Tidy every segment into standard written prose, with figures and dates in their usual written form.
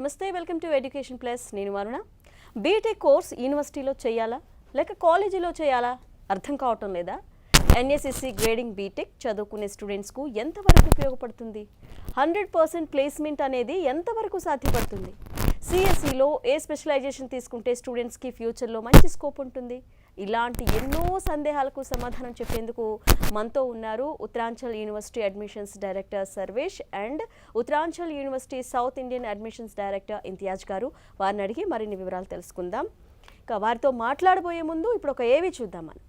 నమస్తే, welcome to education plus. నేను Varuna. BTech course యూనివర్సిటీలో చేయాలా లేక కాలేజీలో చేయాలా అర్థం కావటం లేదా? ఎన్ఎస్ఎస్సి గ్రేడింగ్ బీటెక్ చదువుకునే స్టూడెంట్స్కు ఎంతవరకు ఉపయోగపడుతుంది? 100% ప్లేస్మెంట్ అనేది ఎంతవరకు సాధ్యపడుతుంది? సిఎస్సిలో ఏ స్పెషలైజేషన్ తీసుకుంటే స్టూడెంట్స్కి ఫ్యూచర్లో మంచి స్కోప్ ఉంటుంది? ఇలాంటి ఎన్నో సందేహాలకు సమాధానం చెప్పేందుకు మనతో ఉన్నారు Uttaranchal university admissions director Sarvesh and Uttaranchal university south Indian admissions director Imtiaz గారు. వారిని అడిగి మరిన్ని వివరాలు తెలుసుకుందాం. ఇక వారితో మాట్లాడబోయే ముందు ఇప్పుడు ఒక ఏవి చూద్దాం మనం.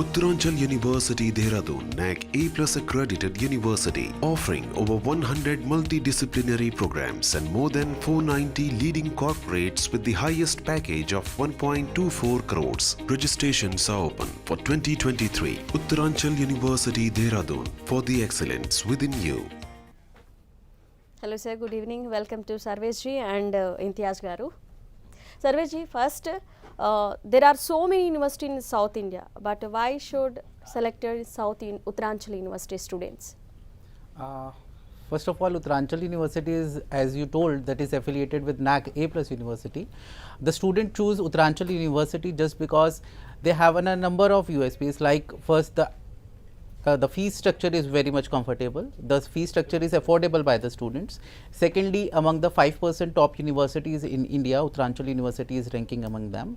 Uttaranchal University Dehradun, NAC A+ accredited university, offering over 100 multidisciplinary programs and more than 490 leading corporates with the highest package of 1.24 crores. Registrations are open for 2023. Uttaranchal University Dehradun, for the excellence within you. Hello sir, good evening. Welcome to Sarvesh ji and Imtiaz garu. Sarvesh ji, first there are so many universities in South India, but why should select Uttaranchal University students? First of all, Uttaranchal University is, as you told, that is affiliated with NAC A+ University. The student choose Uttaranchal University just because they have a number of USPs. Like first, the fee structure is very much comfortable. The fee structure is affordable by the students. Secondly, among the 5% top universities in India, Uttaranchal University is ranking among them.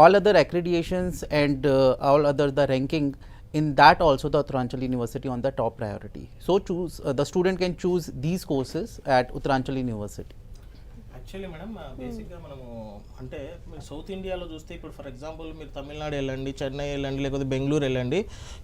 All other accreditations and all other the ranking, in that also the Uttaranchal University on the top priority. So the student can choose these courses at Uttaranchal University. Actually madam బేసిక్గా మనము అంటే మీరు south ఇండియాలో చూస్తే ఇప్పుడు for example మీరు తమిళనాడు వెళ్ళండి, చెన్నై వెళ్ళండి, లేకపోతే బెంగళూరు వెళ్ళండి,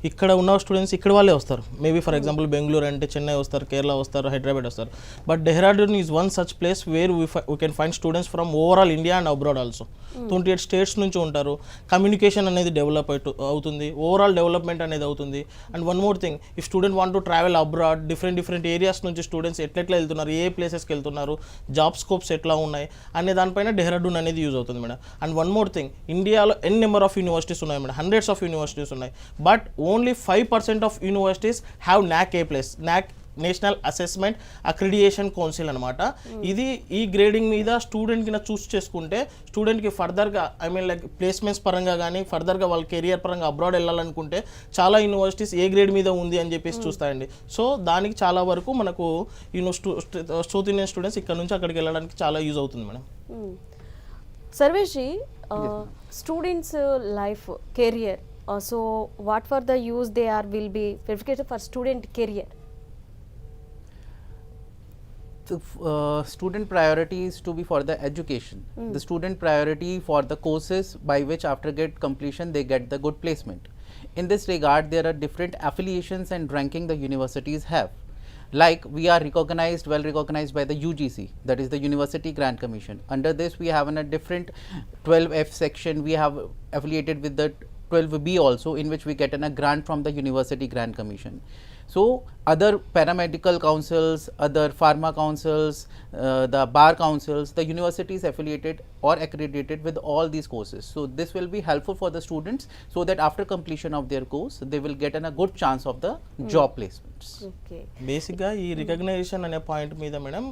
ఇక్కడ ఉన్న స్టూడెంట్స్ ఇక్కడ వాళ్ళే వస్తారు. మేబీ ఫర్ ఎగ్జాంపుల్ బెంగళూరు అంటే చెన్నై వస్తారు, కేరళ వస్తారు, హైదరాబాద్ వస్తారు. But Dehradun is one such place where we can find students from overall India and abroad also. 28 states నుంచి ఉంటారు. కమ్యూనికేషన్ అనేది డెవలప్ అవుతుంది, ఓవరాల్ డెవలప్మెంట్ అనేది అవుతుంది. And one more thing, if student want to travel abroad, different areas నుంచి students ఎట్లెట్లా వెళ్తున్నారు, ఏ ప్లేసెస్కి వెళ్తున్నారు, జాబ్ స్కోప్స్ ఎట్లా ఉన్నాయి అనే దానిపైన డెహ్రాడూన్ అనేది యూజ్ అవుతుంది madam. And one more thing, ఇండియాలో నెంబర్ ఆఫ్ యూనివర్సిటీస్ ఉన్నాయి మేడం, హండ్రెడ్స్ ఆఫ్ యూనివర్సిటీస్ ఉన్నాయి. But only 5% of universities have NAC A+, NAC national assessment accreditation council అనమాట. ఇది ఈ గ్రేడింగ్ మీద స్టూడెంట్ కింద చూస్ చేసుకుంటే స్టూడెంట్కి ఫర్దర్గా లైక్ ప్లేస్మెంట్స్ పరంగా కానీ ఫర్దర్గా వాళ్ళ కెరియర్ పరంగా అబ్రాడ్ వెళ్ళాలనుకుంటే చాలా యూనివర్సిటీస్ ఏ గ్రేడ్ మీద ఉంది అని చెప్పేసి చూస్తాయండి. సో దానికి చాలా వరకు మనకు సౌత్ ఇండియన్ స్టూడెంట్స్ ఇక్కడ నుంచి అక్కడికి వెళ్ళడానికి చాలా యూజ్ అవుతుంది madam. Sarvesh ji, students life career, so what for the use they are will be verificated for student career? Student priority is to be for the education. The student priority for the courses by which after completion they get the good placement. In this regard, there are different affiliations and ranking the universities have. Like we are well recognized by the UGC, that is the University Grant Commission. Under this we have a different 12F section. We have affiliated with the 12B also, in which we get a grant from the University Grant Commission. So other paramedical councils, other pharma councils, the bar councils, the university is affiliated or accredited with all these courses. So this will be helpful for the students, so that after completion of their course they will get a good chance of the job placements. Okay. బేసిక్గా ఈ recognition అనే point మీద madam,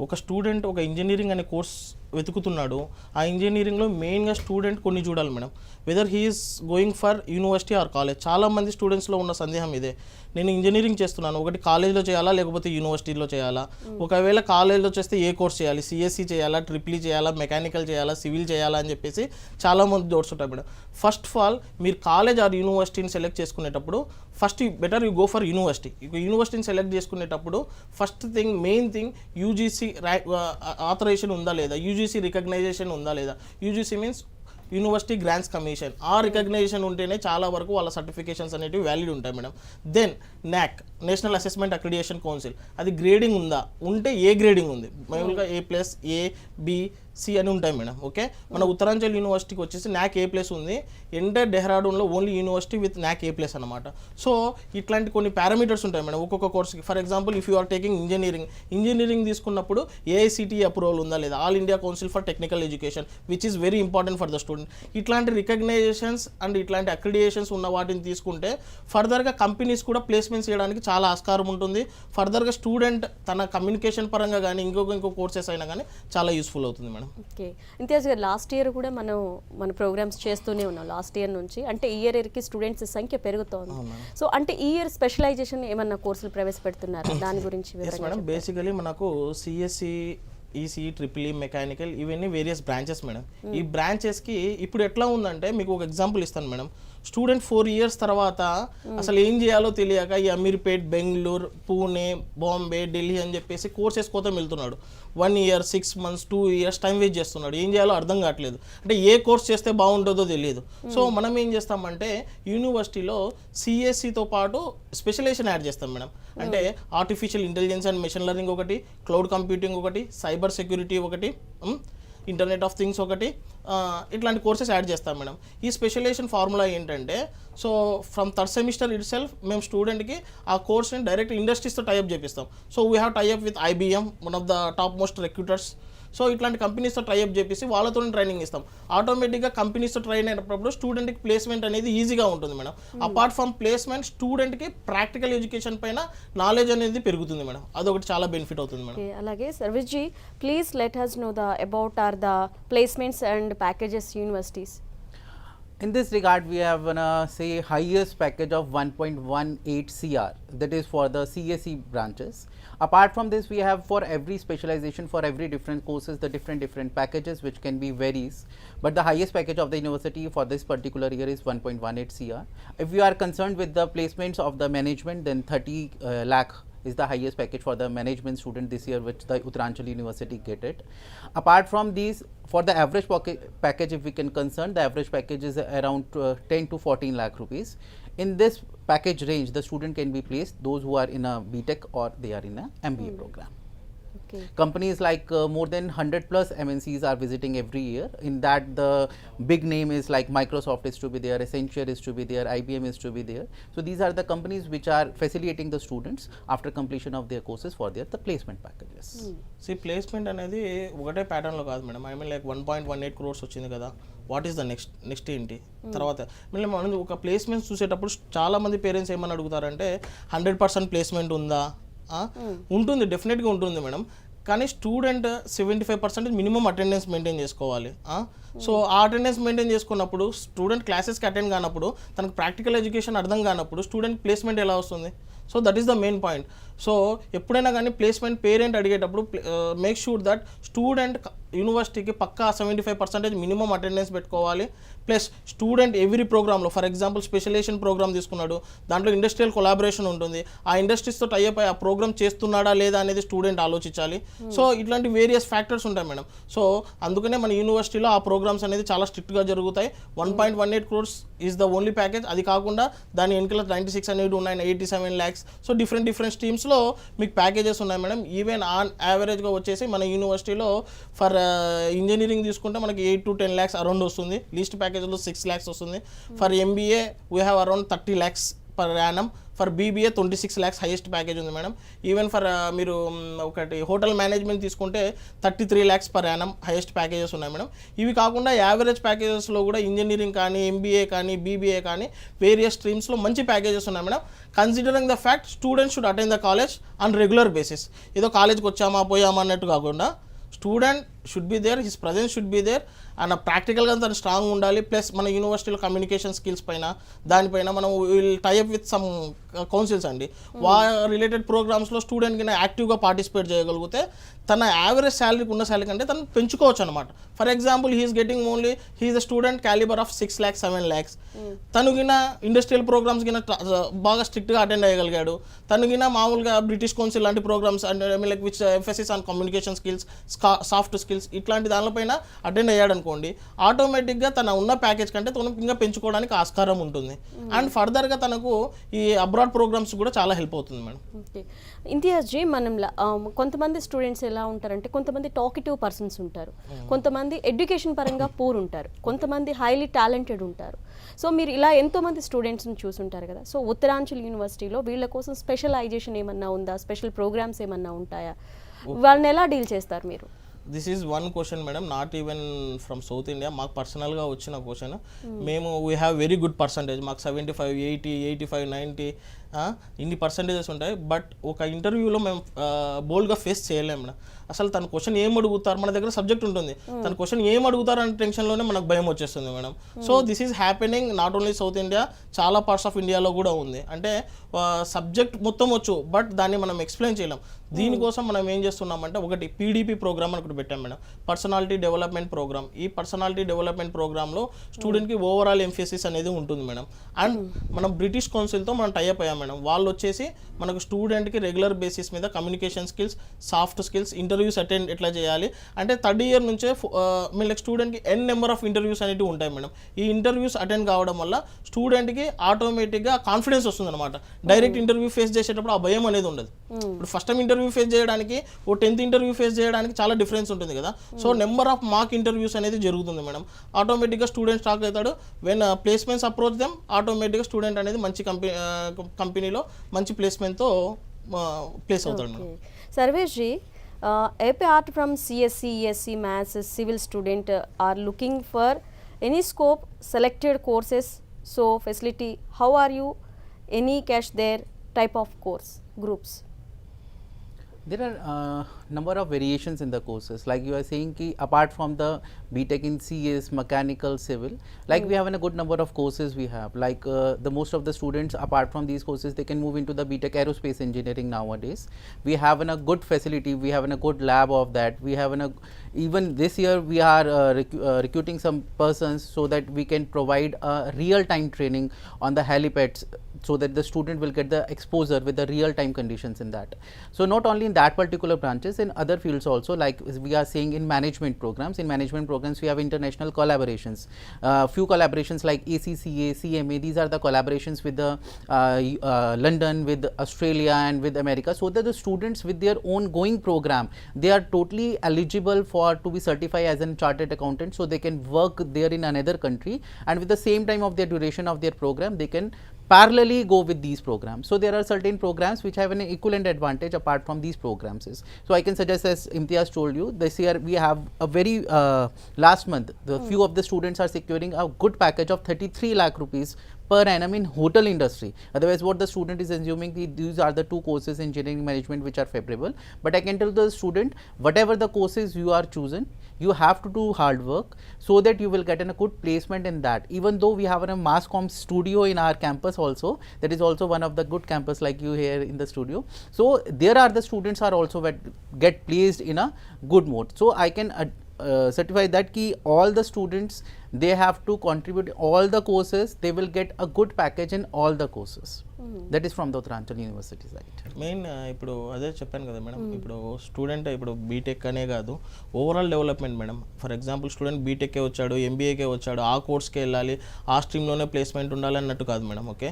ఒక student ఒక engineering అనే course వెతుకుతున్నాడు. ఆ ఇంజనీరింగ్లో మెయిన్గా స్టూడెంట్ కొన్ని చూడాలి madam, whether he's going for university or college. చాలామంది స్టూడెంట్స్లో ఉన్న సందేహం ఇదే, నేను ఇంజనీరింగ్ చేస్తున్నాను, ఒకటి కాలేజ్లో చేయాలా లేకపోతే యూనివర్సిటీలో చేయాలా, ఒకవేళ కాలేజ్లో చేస్తే ఏ కోర్స్ చేయాలి, సిఎస్సి చేయాలా, ట్రిపుల్ చేయాలా, మెకానికల్ చేయాలా, సివిల్ చేయాలా అని చెప్పేసి చాలామంది డౌట్స్ ఉంటాయి మేడం. ఫస్ట్ ఆఫ్ ఆల్ మీరు కాలేజ్ ఆర్ యూనివర్సిటీని సెలెక్ట్ చేసుకునేటప్పుడు first better you go for university. యూనివర్సిటీని సెలెక్ట్ చేసుకునేటప్పుడు first thing, main thing, UGC authorization ఉందా లేదా, యూజీసీ రికగ్నైజేషన్ ఉందా లేదా. UGC means university grants commission. ఆ రికగ్నైజేషన్ ఉంటేనే చాలా వరకు వాళ్ళ సర్టిఫికేషన్స్ అనేవి వ్యాలిడ్ ఉంటాయి madam. Then NAC national assessment accreditation council, అది గ్రేడింగ్ ఉందా, ఉంటే ఏ గ్రేడింగ్ ఉంది, మామూలుగా A+, A, B, సి అని ఉంటాయి మేడం. ఓకే, మన ఉత్తరాంచల్ యూనివర్సిటీకి వచ్చేసి NAC A+ ఉంది. ఎంటైర్ డెహ్రాడూన్లో only university with NAC A+ అనమాట. సో ఇట్లాంటి కొన్ని పారామీటర్స్ ఉంటాయి మేడం ఒక్కొక్క కోర్స్కి. For example if you are taking engineering తీసుకున్నప్పుడు AICTE అప్రూవల్ ఉందా లేదా, all India council for technical education, which is very important for the student. ఇట్లాంటి రికగ్నైజేషన్స్ అండ్ ఇట్లాంటి అక్రిడియేషన్స్ ఉన్న వాటిని తీసుకుంటే ఫర్దర్గా కంపెనీస్ కూడా ప్లేస్మెంట్స్ చేయడానికి చాలా ఆస్కారం ఉంటుంది. ఫర్దర్గా స్టూడెంట్ తన కమ్యూనికేషన్ పరంగా కానీ ఇంకో కోర్సెస్ అయినా కానీ చాలా యూస్ఫుల్ అవుతుంది మేడం. ఓకే, ఇంతియాజ్ గారు లాస్ట్ ఇయర్ కూడా మన ప్రోగ్రామ్స్ చేస్తూనే ఉన్నాం లాస్ట్ ఇయర్ నుంచి. అంటే ఇయర్కి స్టూడెంట్స్ సంఖ్య పెరుగుతోంది. సో అంటే ఈ ఇయర్ స్పెషలైజేషన్ ఏమన్నా కోర్సులు ప్రవేశపెడుతున్నారు, దాని గురించి మేడం బేసికలీ మనకు CSE, ECE, EEE, మెకానికల్ ఇవన్నీ వేరియస్ బ్రాంచెస్ మేడం. ఈ బ్రాంచెస్కి ఇప్పుడు ఎట్లా ఉందంటే మీకు ఒక ఎగ్జాంపుల్ ఇస్తాను మేడం. స్టూడెంట్ 4 years తర్వాత అసలు ఏం చేయాలో తెలియక ఈ అమీర్పేట్, బెంగళూరు, పూణే, బాంబే, ఢిల్లీ అని చెప్పేసి కోర్సెస్ కోసం వెళ్తున్నాడు. 1 year, 6 months, 2 years time waste చేస్తున్నాడు. ఏం చేయాలో అర్థం కావట్లేదు, అంటే ఏ కోర్స్ చేస్తే బాగుంటుందో తెలియదు. సో మనం ఏం చేస్తామంటే యూనివర్సిటీలో CSEతో పాటు స్పెషలైజేషన్ యాడ్ చేస్తాం మేడం. అంటే artificial intelligence and machine learning ఒకటి, క్లౌడ్ కంప్యూటింగ్ ఒకటి, సైబర్ సెక్యూరిటీ ఒకటి, ఇంటర్నెట్ ఆఫ్ థింగ్స్ ఒకటి, ఇట్లాంటి కోర్సెస్ యాడ్ చేస్తాం మేడం. ఈ స్పెషలైజేషన్ ఫార్ములా ఏంటంటే, so from third semester it self మేము స్టూడెంట్కి ఆ కోర్స్ని డైరెక్ట్ ఇండస్ట్రీస్తో టైఅప్ చేపిస్తాం. So we have tie up with IBM, one of the top most recruiters. So ఇట్లాంటి కంపెనీస్తో ట్రైఅప్ చేసి వాళ్ళతో ట్రైనింగ్ ఇస్తాం. ఆటోమేటిక్గా కంపెనీస్తో ట్రైన్ అయినప్పుడు స్టూడెంట్కి ప్లేస్మెంట్ అనేది ఈజీగా ఉంటుంది మేడం. అపార్ట్ ఫ్రమ్ ప్లేస్మెంట్ స్టూడెంట్కి ప్రాక్టికల్ ఎడ్యుకేషన్ పైన నాలెడ్జ్ అనేది పెరుగుతుంది మేడం. అదొకటి చాలా బెనిఫిట్ అవుతుంది మేడం. అలాగే Sarvesh ji, please let us know about the placements and packages universities. In this regard, we have say highest package of 1.18 CR, that is for the CSE branches. Apart from this, we have for every specialization, for every different courses, the different packages which can be varies. But the highest package of the university for this particular year is 1.18 CR. If you are concerned with the placements of the management, then 30 lakh is the highest package for the management student this year, which the Uttaranchal University get it. Apart from these, for the average package, if we can concern, the average package is around 10 to 14 lakh rupees. In this package range, the student can be placed, those who are in a BTech or they are in a MBA program. Okay. Companies like more than 100 plus MNCs are visiting every year. In that, the big name is like Microsoft is to be there, Accenture is to be there, IBM is to be there. So these are the companies which are facilitating the students after completion of their courses for the placement packages. Placement అనేది ఒకటే ప్యాటర్న్లో కాదు madam. I mean like 1.18 crores వచ్చింది కదా, what is the next ఏంటి తర్వాత. మళ్ళీ మనం ఒక ప్లేస్మెంట్స్ చూసేటప్పుడు చాలా మంది పేరెంట్స్ ఏమని అడుగుతారంటే 100% ప్లేస్మెంట్ ఉందా? ఉంటుంది, డెఫినెట్గా ఉంటుంది మేడం. కానీ స్టూడెంట్ 75% మినిమం అటెండెన్స్ మెయింటైన్ చేసుకోవాలి. సో ఆ అటెండెన్స్ మెయింటైన్ చేసుకున్నప్పుడు స్టూడెంట్ క్లాసెస్కి అటెండ్ కానప్పుడు, తనకు ప్రాక్టికల్ ఎడ్యుకేషన్ అర్థం కానప్పుడు స్టూడెంట్ ప్లేస్మెంట్ ఎలా వస్తుంది? So that is the main point. So ఎప్పుడైనా కానీ ప్లేస్మెంట్ పేరెంట్ అడిగేటప్పుడు మేక్ షూర్ దట్ స్టూడెంట్ యూనివర్సిటీకి పక్కా 75% మినిమం అటెండెన్స్ పెట్టుకోవాలి. ప్లస్ స్టూడెంట్ ఎవ్రీ ప్రోగ్రామ్లో, ఫర్ ఎగ్జాంపుల్ స్పెషలైజేషన్ ప్రోగ్రామ్ తీసుకున్నాడు, దాంట్లో ఇండస్ట్రియల్ కొలాబరేషన్ ఉంటుంది, ఆ ఇండస్ట్రీస్తో టైఅప్ అయ్యి ఆ ప్రోగ్రామ్ చేస్తున్నాడా లేదా అనేది స్టూడెంట్ ఆలోచించాలి. సో ఇట్లాంటి వేరియస్ ఫ్యాక్టర్స్ ఉంటాయి మేడం. సో అందుకనే మన యూనివర్సిటీలో ఆ ప్రోగ్రామ్స్ అనేది చాలా స్ట్రిక్ట్గా జరుగుతాయి. 1.18 crores is the only package. అది కాకుండా దాని వెనుకల 96 అనేది ఉన్నాయి, 87 lakhs. సో డిఫరెంట్ స్ట్రీమ్స్లో మీకు ప్యాకేజెస్ ఉన్నాయి మేడం. ఈవెన్ ఆన్ యావరేజ్గా వచ్చేసి మన యూనివర్సిటీలో ఫర్ ఇంజనీరింగ్ తీసుకుంటే మనకి 8 to 10 lakhs అరౌండ్ వస్తుంది. లీస్ట్ ప్యాకేజ్లో 6 lakhs వస్తుంది. For MBA we have around 30 lakhs per annum. For BBA 26 lakhs highest package ఉంది మేడం. ఈవెన్ ఫర్ మీరు ఒకటి హోటల్ మేనేజ్మెంట్ తీసుకుంటే 33 lakhs per annum highest packages ఉన్నాయి మేడం. ఇవి కాకుండా యావరేజ్ ప్యాకేజెస్లో కూడా ఇంజనీరింగ్ కానీ, MBA కానీ, BBA కానీ వేరియస్ స్ట్రీమ్స్లో మంచి ప్యాకేజెస్ ఉన్నాయి madam. Considering the fact students should attend the college on regular basis. ఏదో కాలేజ్కి వచ్చామా పోయామా అన్నట్టు కాకుండా student should be there, his presence should be there, and ప్రాక్టికల్గా తను స్ట్రాంగ్ ఉండాలి. ప్లస్ మన యూనివర్సిటీలో కమ్యూనికేషన్ స్కిల్స్ పైన దానిపైన మనం will tie up with some councils అండి. రిలేటెడ్ ప్రోగ్రామ్స్లో స్టూడెంట్ కింద యాక్టివ్గా పార్టిసిపేట్ చేయగలిగితే తన యావరేజ్ శాలరీకి ఉన్న శాలరీ కంటే తను పెంచుకోవచ్చు అనమాట. For example he's getting only he's a student calibre of 6 lakhs 7 lakhs. తను గిన ఇండస్ట్రియల్ ప్రోగ్రామ్స్ గిన బాగా స్ట్రిక్ట్గా అటెండ్ అయ్యగలిగాడు. తను గిన మామూలుగా బ్రిటిష్ కౌన్సిల్ లాంటి programmes and like which emphasis on communication skills, soft skills skills ఇట్లాంటి దానిపైన అటెండ్ అయ్యాడు అనుకోండి, ఆటోమేటిక్గా తన ఉన్న ప్యాకేజ్ కంటే తను ఇంకా పెంచుకోవడానికి ఆస్కారం ఉంటుంది. అండ్ ఫర్దర్గా తనకు ఈ అబ్రాడ్ ప్రోగ్రామ్స్ కూడా చాలా హెల్ప్ అవుతుంది మేడం. ఓకే, ఇంతియాజ్ జీ, మనంలా కొంతమంది స్టూడెంట్స్ ఎలా ఉంటారంటే, కొంతమంది టాకిటివ్ పర్సన్స్ ఉంటారు, కొంతమంది ఎడ్యుకేషన్ పరంగా పూర్ ఉంటారు, కొంతమంది హైలీ టాలెంటెడ్ ఉంటారు. సో మీరు ఇలా ఎంతోమంది స్టూడెంట్స్ని చూసుంటారు కదా. సో ఉత్తరాంచల్ యూనివర్సిటీలో వీళ్ళ కోసం స్పెషలైజేషన్ ఏమన్నా ఉందా, స్పెషల్ ప్రోగ్రామ్స్ ఏమన్నా ఉంటాయా, వాళ్ళని ఎలా డీల్ చేస్తారు మీరు? This is one question madam, not even from south India. మాకు పర్సనల్గా వచ్చిన క్వశ్చన్. మేము we have very good percentage, మాకు 75, 80, 85, 90 ఇన్ని పర్సంటేజెస్ ఉంటాయి. బట్ ఒక ఇంటర్వ్యూలో మేము బోల్డ్గా ఫేస్ చేయలేము మేడం. అసలు తన క్వశ్చన్ ఏం అడుగుతారు, మన దగ్గర సబ్జెక్ట్ ఉంటుంది, తన క్వశ్చన్ ఏం అడుగుతారు అనే టెన్షన్లోనే మనకు భయం వచ్చేస్తుంది madam. So this is happening not only south India, చాలా పార్ట్స్ ఆఫ్ ఇండియాలో కూడా ఉంది. అంటే సబ్జెక్ట్ మొత్తం వచ్చు, బట్ దాన్ని మనం ఎక్స్ప్లెయిన్ చేయలేం. దీనికోసం మనం ఏం చేస్తున్నామంటే, ఒకటి పీడీపీ ప్రోగ్రామ్ అని ఒకటి పెట్టాం మేడం, పర్సనాలిటీ డెవలప్మెంట్ ప్రోగ్రామ్. ఈ పర్సనాలిటీ డెవలప్మెంట్ ప్రోగ్రామ్లో స్టూడెంట్కి ఓవరాల్ ఎంఫసిస్ అనేది ఉంటుంది మేడం. అండ్ మనం బ్రిటిష్ కౌన్సిల్తో మనం టైఅప్ అయ్యాం మేడం. వాళ్ళు వచ్చేసి మనకు స్టూడెంట్కి రెగ్యులర్ బేసిస్ మీద communication skills, soft skills, interviews attend ఎట్లా చేయాలి అంటే, థర్డ్ ఇయర్ నుంచే మీకు స్టూడెంట్కి ఎన్ నెంబర్ ఆఫ్ ఇంటర్వ్యూస్ అనేవి ఉంటాయి మేడం. ఈ ఇంటర్వ్యూస్ అటెండ్ కావడం వల్ల స్టూడెంట్కి ఆటోమేటిక్గా కాన్ఫిడెన్స్ వస్తుంది అనమాట. డైరెక్ట్ ఇంటర్వ్యూ ఫేస్ చేసేటప్పుడు ఆ భయం అనేది ఉండదు. ఇప్పుడు ఫస్ట్ టైం ఇంటర్వ్యూ ఫేస్ చేయడానికి, ఓ 10th ఇంటర్వ్యూ ఫేస్ చేయడానికి చాలా డిఫరెన్స్ ఉంటుంది కదా. So number of mock interviews అనేది జరుగుతుంది మేడం. ఆటోమేటిక్గా స్టూడెంట్ స్టాక్ అవుతాడు. వెన్ ప్లేస్మెంట్స్ అప్రోచ్ దెమ్, ఆటోమేటిక్గా స్టూడెంట్ అనేది మంచి కంపెనీలో మంచి ప్లేస్మెంట్తో ప్లేస్ అవుతాడు madam. Sarvesh ji, apart from CSC, ESC, Maths, civil student are looking for any scope selected courses, so facility, how are you, any cash there type of course groups? There are number of variations in the courses, like you are saying ki apart from the BTech in CS, mechanical, civil, like we have a good number of courses we have, like the most of the students apart from these courses they can move into the BTech aerospace engineering nowadays. We have a good facility, we have a good lab of that, we have even this year we are recruiting some persons so that we can provide a real time training on the helipads, so that the student will get the exposure with the real time conditions in that. So not only in that particular branches, in other fields also, like we are saying in management programs. In management programs we have international collaborations, few collaborations like ACCA, CMA. These are the collaborations with the London, with Australia and with America, so that the students with their own going program, they are totally eligible for to be certified as a chartered accountant, so they can work there in another country, and with the same time of their duration of their program they can parallelly go with these programs. So there are certain programs which have an equivalent advantage apart from these programs. So I can suggest, as Imtiaz told you, this year we have a very last month the few of the students are securing a good package of 33 lakh rupees per annum in hotel industry. Otherwise what the student is assuming, these are the two courses, engineering management, which are favorable. But I can tell the student, whatever the courses you are chosen, you have to do hard work so that you will get a good placement in that. Even though we have a mass comm studio in our campus also, that is also one of the good campus like you here in the studio. So there are the students are also get placed in a good mode. So I can certify that ki all the students, they have to contribute all the courses, they will get a good package in all the courses. That is from the Uttaranchal University side. Main ఇప్పుడు అదే చెప్పాను కదా madam, ఇప్పుడు student ఇప్పుడు B Tech అనే కాదు, overall development madam. For example student బీటెక్కే వచ్చాడు, ఎంబీఏకే వచ్చాడు, ఆ కోర్స్కే వెళ్ళాలి, ఆ స్ట్రీమ్లోనే ప్లేస్మెంట్ ఉండాలి అన్నట్టు కాదు మేడం. ఓకే,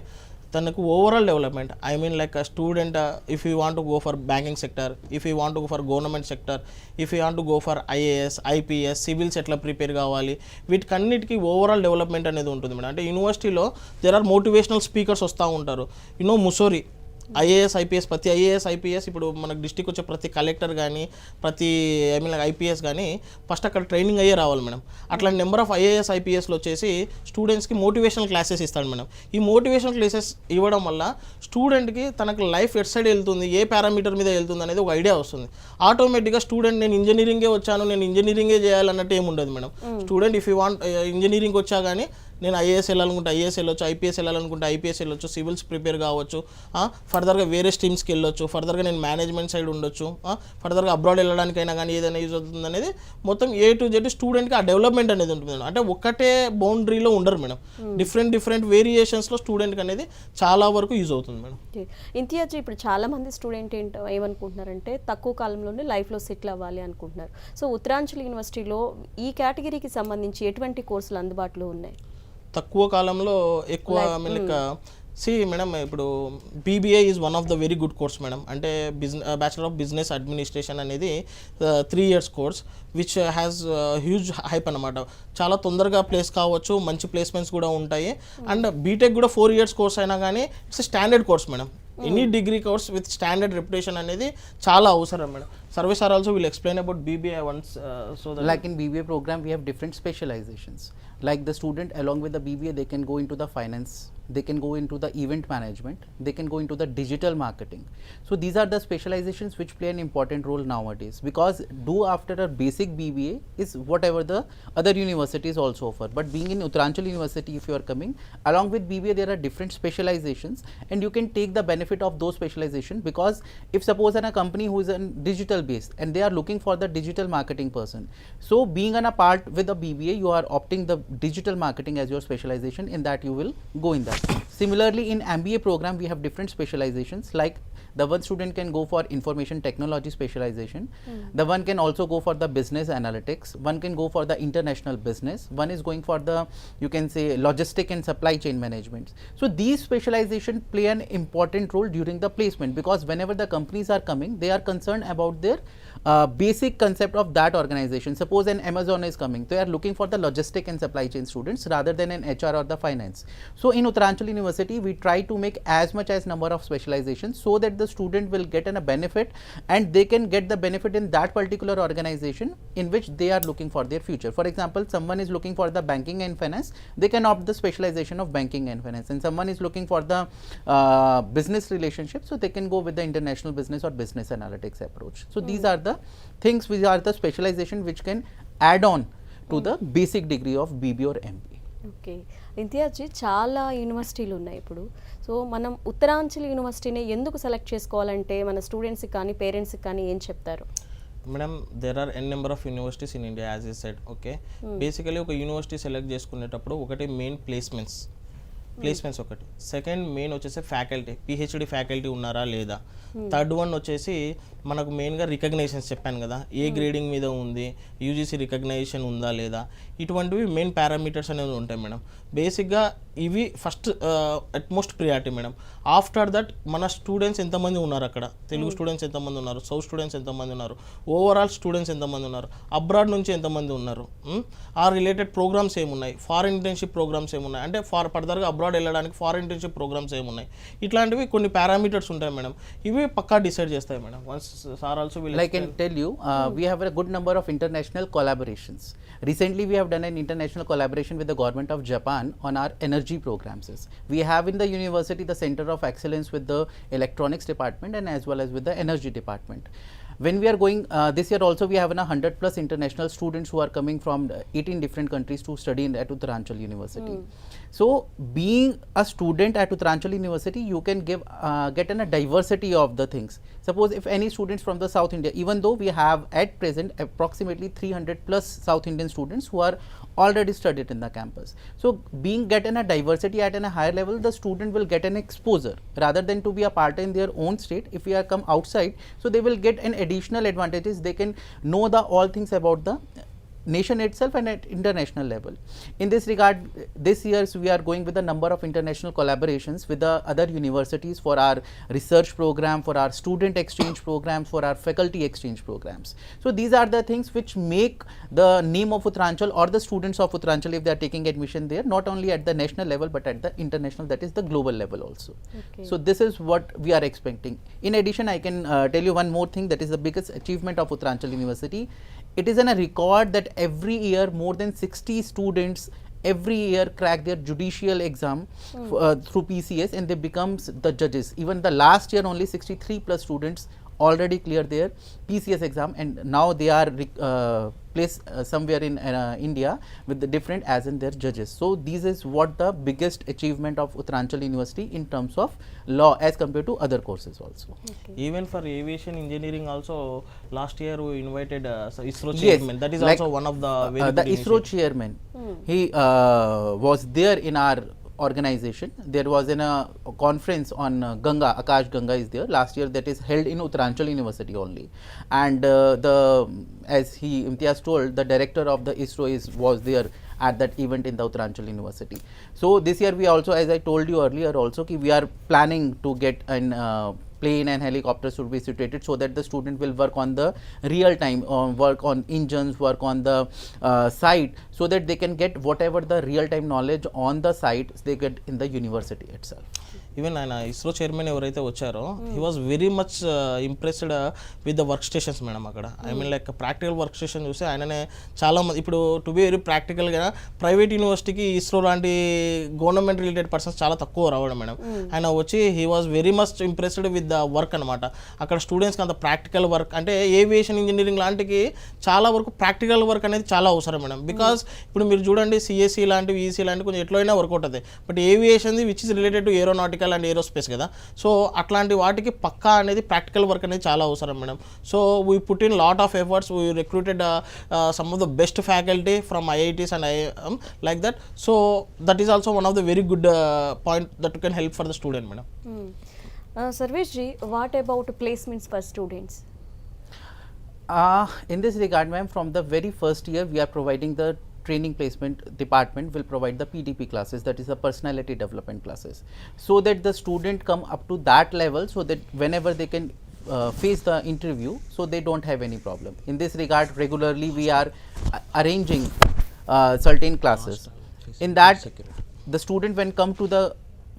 తనకు overall development, I mean like a student, if you want to go for banking sector, if you want to go for government sector, if you want to go for IAS, IPS, civils ఎట్లా prepare కావాలి, వీటికన్నిటికీ overall development అనేది ఉంటుంది madam. అంటే యూనివర్సిటీలో there are motivational speakers వస్తూ ఉంటారు. Mussoorie IAS, IPS, ప్రతి IAS, IPS, ఇప్పుడు మనకు డిస్టిక్ వచ్చే ప్రతి కలెక్టర్ కానీ, ప్రతి ఐ మీన్ ఐపీఎస్ కానీ ఫస్ట్ అక్కడ ట్రైనింగ్ అయ్యే రావాలి మేడం. అట్లాంటి నెంబర్ ఆఫ్ ఐఏఎస్, ఐపీఎస్లో వచ్చేసి స్టూడెంట్స్కి మోటివేషనల్ క్లాసెస్ ఇస్తాడు మేడం. ఈ మోటివేషనల్ క్లాసెస్ ఇవ్వడం వల్ల స్టూడెంట్కి తనకు లైఫ్ ఎట్ సైడ్ వెళ్తుంది, ఏ పారామీటర్ మీద వెళ్తుంది అనేది ఒక ఐడియా వస్తుంది. ఆటోమేటిక్గా స్టూడెంట్ నేను ఇంజనీరింగే వచ్చాను, నేను ఇంజనీరింగే చేయాలన్నట్టు ఏమి ఉండదు madam. Student if you want engineering వచ్చా కానీ నేను ఐఏఎస్ వెళ్ళాలనుకుంటే ఐఏఎస్ వెళ్ళొచ్చు, ఐపీఎస్ వెళ్ళాలనుకుంటే ఐపీఎస్ వెళ్ళొచ్చు, సివిల్స్ ప్రిపేర్ కావచ్చు, ఫర్దర్గా వేరే స్ట్రీమ్స్కి వెళ్ళొచ్చు, ఫర్దర్గా నేను మేనేజ్మెంట్ సైడ్ ఉండొచ్చు, ఫర్దర్గా అబ్రాడ్ వెళ్ళడానికైనా కానీ ఏదైనా యూజ్ అవుతుంది అనేది మొత్తం ఏ టు జెడ్ స్టూడెంట్కి ఆ డెవలప్మెంట్ అనేది ఉంటుంది మేడం. అంటే ఒక్కటే బౌండరీలో ఉండరు మేడం, డిఫరెంట్ వేరియేషన్స్లో స్టూడెంట్కి అనేది చాలా వరకు యూజ్ అవుతుంది మేడం. ఇంతియాజ్, ఇప్పుడు చాలామంది స్టూడెంట్ ఏమనుకుంటున్నారంటే తక్కువ కాలంలోనే లైఫ్లో సెటిల్ అవ్వాలి అనుకుంటున్నారు. సో ఉత్తరాంచల్ యూనివర్సిటీలో ఈ కేటగిరీకి సంబంధించి ఎటువంటి కోర్సులు అందుబాటులో ఉన్నాయి? తక్కువ కాలంలో ఎక్కువ మేడం, ఇప్పుడు BBA is one of the very good course madam. అంటే బ్యాచిలర్ ఆఫ్ బిజినెస్ అడ్మినిస్ట్రేషన్ అనేది 3 years course which has huge hype అనమాట. చాలా తొందరగా ప్లేస్ కావచ్చు, మంచి ప్లేస్మెంట్స్ కూడా ఉంటాయి. అండ్ బీటెక్ కూడా 4 years కోర్స్ అయినా కానీ it's standard course madam. Any degree course with standard reputation అనేది చాలా అవసరం madam. Service are also will explain about BBA once. So that like in BBA program we have different specializations. Like the student along with the BBA they can go into the finance, they can go into the event management, they can go into the digital marketing. So these are the specializations which play an important role nowadays, because do after a basic BBA is whatever the other universities also offer. But being in Uttaranchal University, if you are coming along with BBA, there are different specializations and you can take the benefit of those specializations. Because if suppose in a company who is in digital based and they are looking for the digital marketing person, so being on a part with the BBA you are opting the digital marketing as your specialization, in that you will go in that. Similarly in MBA program we have different specializations, like the one student can go for information technology specialization, the one can also go for the business analytics, one can go for the international business, one is going for the, you can say, logistic and supply chain management. So these specializations play an important role during the placement, because whenever the companies are coming they are concerned about their basic concept of that organization. Suppose an Amazon is coming, they are looking for the logistic and supply chain students rather than an HR or the finance. So in Uttaranchal University we try to make as much as number of specializations so that the student will get a benefit and they can get the benefit in that particular organization in which they are looking for their future. For example, someone is looking for the banking and finance, they can opt the specialization of banking and finance, and someone is looking for the business relationship, so they can go with the international business or business analytics approach. So these are the things which are the specialization which can add on to the basic degree of BBA or MBA. Okay, Imtiaz, చాలా యూనివర్సిటీలు ఉన్నాయి ఇప్పుడు. So మనం ఉత్తరాంచల్ యూనివర్సిటీని ఎందుకు select చేసుకోవాలంటే మన స్టూడెంట్స్కి కానీ పేరెంట్స్కి కానీ ఏం చెప్తారు? Madam, there are n number of universities in India as I said. Okay, basically ఒక యూనివర్సిటీ సెలెక్ట్ చేసుకునేటప్పుడు ఒకటి మెయిన్ ప్లేస్మెంట్స్ ఒకటి, సెకండ్ మెయిన్ వచ్చేసి ఫ్యాకల్టీ, పిహెచ్డి ఫ్యాకల్టీ ఉన్నారా లేదా, థర్డ్ వన్ వచ్చేసి మనకు మెయిన్గా రికగ్నైజేషన్స్ చెప్పాను కదా, ఏ గ్రేడింగ్ మీద ఉంది, యూజీసీ రికగ్నైజేషన్ ఉందా లేదా, ఇటువంటివి మెయిన్ పారామీటర్స్ అనేవి ఉంటాయి మేడం. బేసిక్గా ఇవి first utmost priority madam. After that మన స్టూడెంట్స్ ఎంతమంది ఉన్నారు అక్కడ, తెలుగు స్టూడెంట్స్ ఎంతమంది ఉన్నారు, సౌత్ స్టూడెంట్స్ ఎంతమంది ఉన్నారు, ఓవరాల్ స్టూడెంట్స్ ఎంతమంది ఉన్నారు, అబ్రాడ్ నుంచి ఎంతమంది ఉన్నారు, ఆ రిలేటెడ్ ప్రోగ్రామ్స్ ఏమున్నాయి, ఫారెన్ ఇంటర్న్షిప్ ప్రోగ్రామ్స్ ఏమున్నాయి, అంటే ఫర్దర్గా అబ్రాడ్ వెళ్ళడానికి ఫారెన్ ఇంటర్న్షిప్ ప్రోగ్రామ్స్ ఏమున్నాయి, ఇట్లాంటివి కొన్ని పారామీటర్స్ ఉంటాయి మేడం. ఇవి పక్కా డిసైడ్ చేస్తాయి madam. Once sir also will I can tell you we have a good number of international collaborations. Recently we have done an international collaboration with the government of Japan on our energy programs. We have in the university the center of excellence with the electronics department and as well as with the energy department. When we are going this year also we have 100+ international students who are coming from 18 different countries to study at Uttaranchal University. So being a student at Uttaranchal University you can get a diversity of the things. Suppose if any students from the South India, even though we have at present approximately 300+ South Indian students who are already studied in the campus. So being getting a diversity at a higher level, the student will get an exposure rather than to be a part in their own state. If we are come outside, so they will get an additional advantages. They can know the all things about the nation itself and at international level. In this regard, this year we are going with a number of international collaborations with the other universities for our research program, for our student exchange programs, for our faculty exchange programs. So these are the things which make the name of Uttaranchal or the students of Uttaranchal, if they are taking admission there, not only at the national level but at the international, that is the global level also. Okay. So this is what we are expecting. In addition, I can tell you one more thing, that is the biggest achievement of Uttaranchal University. It is a record that every year more than 60 students every year crack their judicial exam through PCS and they becomes the judges. Even the last year only 63+ students already cleared their PCS exam and now they are place somewhere in India with the different as in their judges. So this is what the biggest achievement of Uttaranchal University in terms of law as compared to other courses also. Even for aviation engineering also, last year we invited ISRO Yes, chairman. That is like, also one of the very the good ISRO initiative. chairman, he was there in our organization. There was in a conference on Ganga, Akash Ganga is there last year, that is held in Uttaranchal University only, and the as he Imtiaz told, the director of the ISRO was there at that event in the Uttaranchal University. So this year we also, as I told you earlier also, we are planning to get an plane and helicopter should be situated so that the student will work on the real time, work on engines, work on the site, so that they can get whatever the real time knowledge on the site they get in the university itself. Even ఆయన ISRO chairman ఎవరైతే వచ్చారో he was very much impressed with the work stations madam అక్కడ. I mean like practical work station చూసి ఆయననే చాలా మంది ఇప్పుడు to be very ప్రాక్టికల్గా ప్రైవేట్ యూనివర్సిటీకి ఇస్రో లాంటి గవర్నమెంట్ రిలేటెడ్ పర్సన్స్ చాలా తక్కువ రావడం మేడం. ఆయన వచ్చి he was very much impressed with the work అనమాట. అక్కడ స్టూడెంట్స్కి అంత ప్రాక్టికల్ వర్క్ అంటే ఏవియేషన్ ఇంజనీరింగ్ లాంటికి చాలా వరకు ప్రాక్టికల్ వర్క్ అనేది చాలా అవసరం మేడం. బికాస్ ఇప్పుడు మీరు చూడండి సిఎస్సి లాంటివి, ఈసీ లాంటివి కొంచెం ఎట్లయినా వర్కౌట్ అవుతాయి. But aviation which is related to aeronautical and aerospace కదా. సో అట్లాంటి వాటికి పక్కా అనేది ప్రాక్టికల్ వర్క్ అనేది చాలా అవసరం madam. So we put in lot of efforts, we recruited some of the best faculty from IITs and IIM like that. So that is also one of the very good point that can help for the student madam. Sarvesh ji, what about placements for students? In this regard, ma'am, from the very first year we are providing the training placement department will provide the PDP classes, that is the personality development classes, so that the student come up to that level, so that whenever they can face the interview, so they don't have any problem. In this regard, regularly we are arranging certain classes. In that, the student when come to the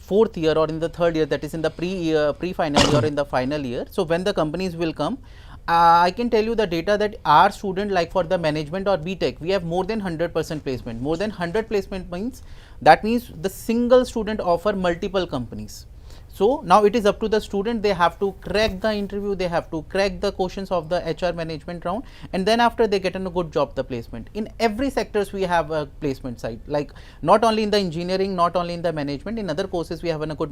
fourth year or in the third year, that is in the pre-final year or in the final year, so when the companies will come, I can tell you the data that our student, like for the management or BTech, we have more than 100% placement. More than 100 placement means, that means the single student offer multiple companies. So now it is up to the student, they have to crack the interview, they have to crack the questions of the HR management round, and then after they get a good job, the placement. In every sectors we have a placement side, like not only in the engineering, not only in the management, in other courses we have a good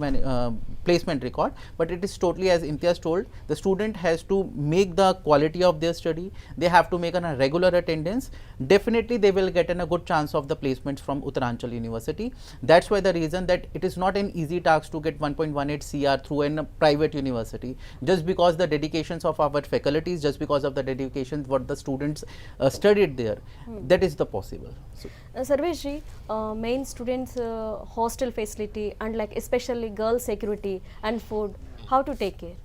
placement record, but it is totally, as Imtiaz told, the student has to make the quality of their study, they have to make a regular attendance, definitely they will get a good chance of the placements from Uttaranchal University. That's why the reason that it is not an easy task to get 1.18 CR through a private university, just because the dedications of our faculties, just because of the dedications what the students studied there, that is the possible. So, Sarvesh ji, main students hostel facility and like especially girl security and food, how to take care?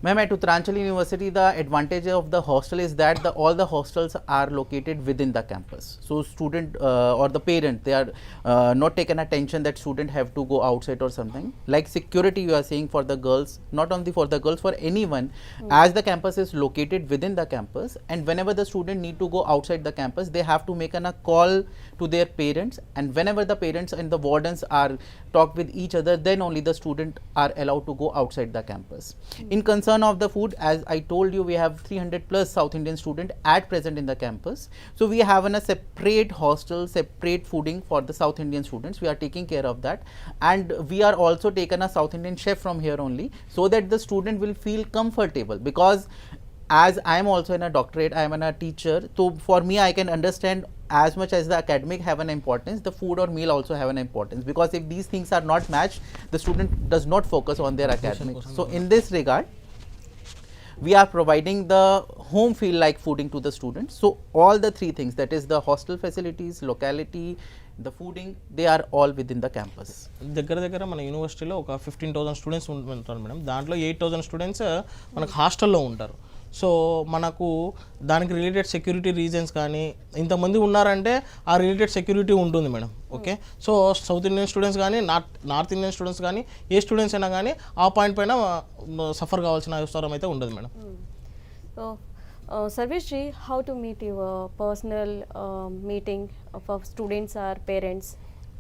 Ma'am, at Uttaranchal University, the advantage of the hostel is that all the hostels are located within the campus. So student or the parent, they are not taken attention that student have to go outside or something. Like security, you are saying for the girls, not only for the girls, for anyone, as the campus is located within the campus, and whenever the student need to go outside the campus, they have to make a call to their parents, and whenever the parents and the wardens are talk with each other, then only the student are allowed to go outside the campus. In concern of the food, as I told you, we have 300 plus South Indian student at present in the campus. So we have a separate hostel, separate fooding for the South Indian students. We are taking care of that, and we are also taken a South Indian chef from here only, so that the student will feel comfortable. Because as I am also in a doctorate, I am a teacher, so for me I can understand as much as the academic have an importance, the food or meal also have an importance, because if these things are not matched, the student does not focus on their academics. So in this regard, we are providing the home feel like fooding to the students. So all the three things, that is the hostel facilities, locality, the fooding, they are all within the campus. దగ్గర దగ్గర మన యూనివర్సిటీలో ఒక 15,000 students ఉంటారు madam. దాంట్లో 8,000 students మనకు హాస్టల్లో ఉంటారు. సో మనకు దానికి రిలేటెడ్ సెక్యూరిటీ రీజన్స్ కానీ ఇంతమంది ఉన్నారంటే ఆ రిలేటెడ్ సెక్యూరిటీ ఉంటుంది madam. Okay, so south Indian students కానీ నార్త్ ఇండియన్ స్టూడెంట్స్ కానీ ఏ స్టూడెంట్స్ అయినా కానీ ఆ పాయింట్ పైన సఫర్ కావాల్సిన అవసరం అయితే ఉండదు madam. So Sarvesh ji, how to meet your personal meeting of students or parents?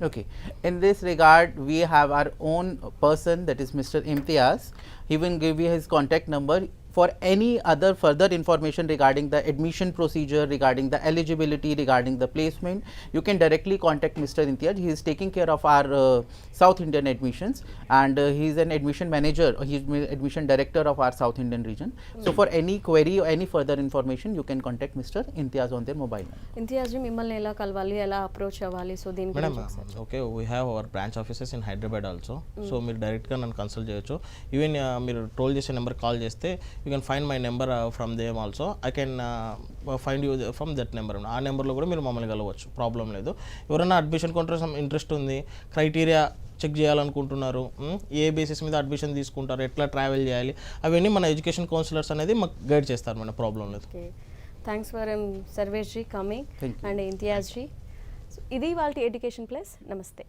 Okay, in this regard, we have our own person, that is Mr. Imtiaz. He will give you his contact number. For any other further information regarding the admission procedure, regarding the eligibility, regarding the placement, you can directly contact Mr. Imtiaz. He is taking care of our South Indian admissions, and he is an admission manager. He is admission director of our South Indian region. So for any query or any further information, you can contact Mr. Imtiaz on their mobile number. Imtiaz ji మిమ్మల్ని ఎలా కలవాలి, ఎలా approach అవ్వాలి, so దీని madam గురించి ఒకసారి okay we have our branch offices in Hyderabad also. So మీరు డైరెక్ట్గా నన్ను కన్సల్ట్ చేయొచ్చు. ఈవెన్ మీరు టోల్ చేసే నెంబర్ కాల్ చేస్తే you can find my number from them also. I can find you from that number. ఆ నెంబర్లో కూడా మీరు మమ్మల్ని కలవచ్చు, ప్రాబ్లం లేదు. ఎవరైనా అడ్మిషన్ కొంటారు, ఇంట్రెస్ట్ ఉంది, క్రైటీరియా చెక్ చేయాలనుకుంటున్నారు, ఏ బేసిస్ మీద అడ్మిషన్ తీసుకుంటారు, ఎట్లా ట్రావెల్ చేయాలి, అవన్నీ మన ఎడ్యుకేషన్ కౌన్సిలర్స్ అనేది మాకు గైడ్ చేస్తారు. మన ప్రాబ్లం లేదు. Okay, thanks for Sarvesh ji coming and Imtiaz ji. ఇది వాళ్ళ ఎడ్యుకేషన్ ప్లస్. నమస్తే.